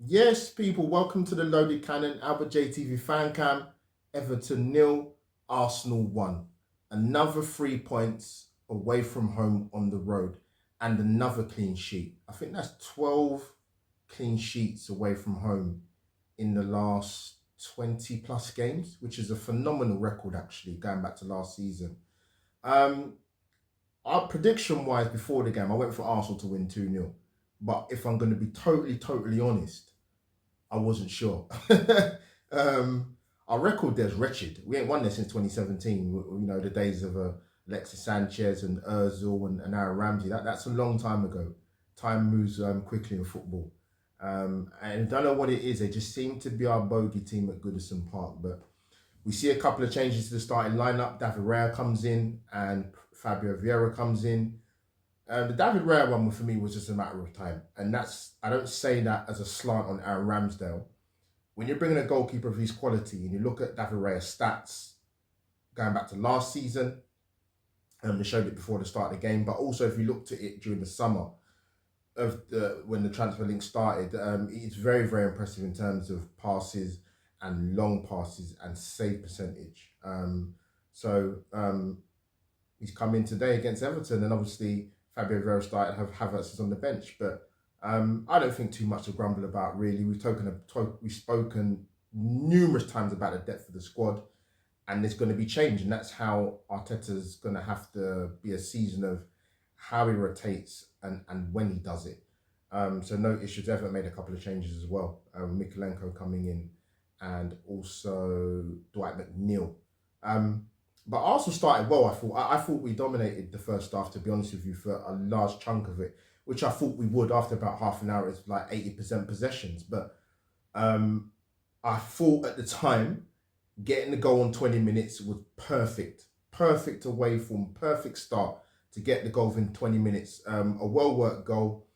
Yes, people, welcome to the Loaded Cannon, AlbertJTV fan cam. Everton 0, Arsenal 1. Another 3 points away from home on the road and another clean sheet. I think that's 12 clean sheets away from home in the last 20 plus games, which is a phenomenal record actually, going back to last season. Our prediction wise before the game, I went for Arsenal to win 2-0. But if I'm going to be totally honest, I wasn't sure. Our record there's wretched. We ain't won there since 2017. The days of Alexis Sanchez and Ozil and Aaron Ramsey. That's a long time ago. Time moves quickly in football. And I don't know what it is. They just seem to be our bogey team at Goodison Park. But we see a couple of changes to the starting lineup. David Raya comes in and Fabio Vieira comes in. The David Raya one for me was just a matter of time. And I don't say that as a slant on Aaron Ramsdale. When you're bringing a goalkeeper of his quality and you look at David Raya's stats, going back to last season, they showed it before the start of the game, but also if you looked at it during the summer when the transfer link started, it's very impressive in terms of passes and long passes and save percentage. He's come in today against Everton, and obviously Fabio Vieira started, Havertz on the bench, but I don't think too much to grumble about really. We've spoken numerous times about the depth of the squad, and there's going to be change, and that's how Arteta's going to have to be a season of how he rotates and when he does it. So no issues. Everton made a couple of changes as well. Mikalenko coming in, and also Dwight McNeil. But Arsenal started well, I thought we dominated the first half, to be honest with you, for a large chunk of it, which I thought we would after about half an hour. It's like 80% possessions. But I thought at the time, getting the goal in 20 minutes was perfect. Perfect away form, perfect start to get the goal in 20 minutes. A well-worked goal.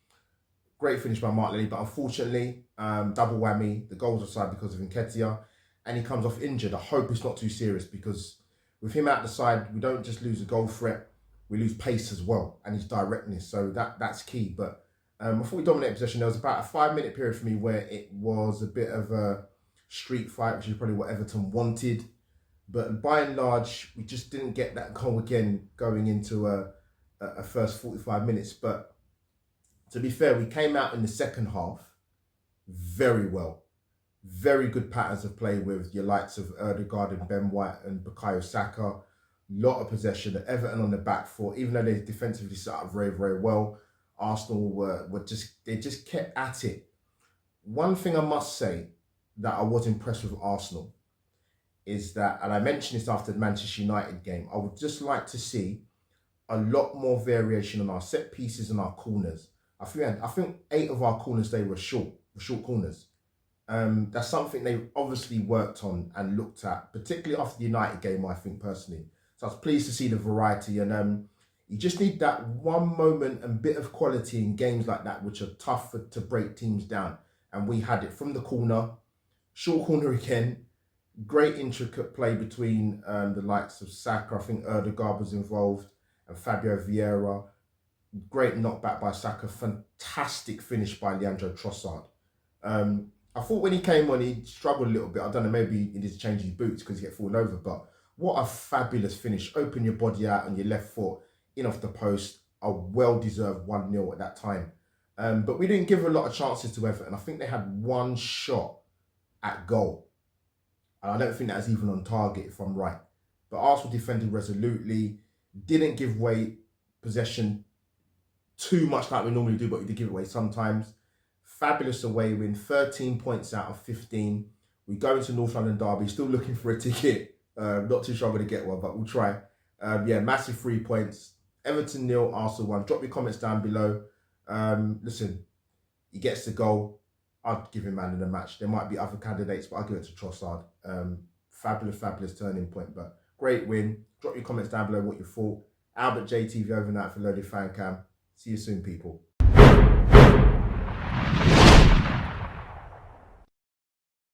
Great finish by Martinelli, but unfortunately, double whammy. The goal was offside because of Nketiah, and he comes off injured. I hope it's not too serious, because with him out the side, we don't just lose a goal threat, we lose pace as well, and his directness. So that's key. But before we dominated possession, there was about a 5-minute period for me where it was a bit of a street fight, which is probably what Everton wanted. But by and large, we just didn't get that goal again going into a first 45 minutes. But to be fair, we came out in the second half very well. Very good patterns of play with your likes of Odegaard and Ben White and Bukayo Saka. Lot of possession. Everton on the back foot, even though they defensively set up very well. Arsenal were just kept at it. One thing I must say that I was impressed with Arsenal is that, and I mentioned this after the Manchester United game, I would just like to see a lot more variation on our set pieces and our corners. I think 8 of our corners they were short corners. That's something they obviously worked on and looked at, particularly after the United game, I think, personally. So I was pleased to see the variety, and you just need that one moment and bit of quality in games like that, which are tough to break teams down. And we had it from the corner, short corner again, great intricate play between the likes of Saka. I think Odegaard was involved, and Fabio Vieira. Great knockback by Saka, fantastic finish by Leandro Trossard. I thought when he came on, he struggled a little bit. I don't know, maybe he needs to change his boots because he get fallen over. But what a fabulous finish. Open your body out on your left foot, in off the post. A well-deserved 1-0 at that time. But we didn't give a lot of chances to Everton. I think they had one shot at goal. And I don't think that was even on target, if I'm right. But Arsenal defended resolutely. Didn't give away possession too much like we normally do, but we did give it away sometimes. Fabulous away win, 13 points out of 15. We go into North London Derby, still looking for a ticket. Not too sure I'm going to get one, but we'll try. Massive 3 points. Everton 0, Arsenal 1. Drop your comments down below. Listen, he gets the goal. I'd give him man of the match. There might be other candidates, but I'll give it to Trossard. Fabulous turning point, but great win. Drop your comments down below what you thought. AlbertJTV overnight for Loaded Fan Cam. See you soon, people.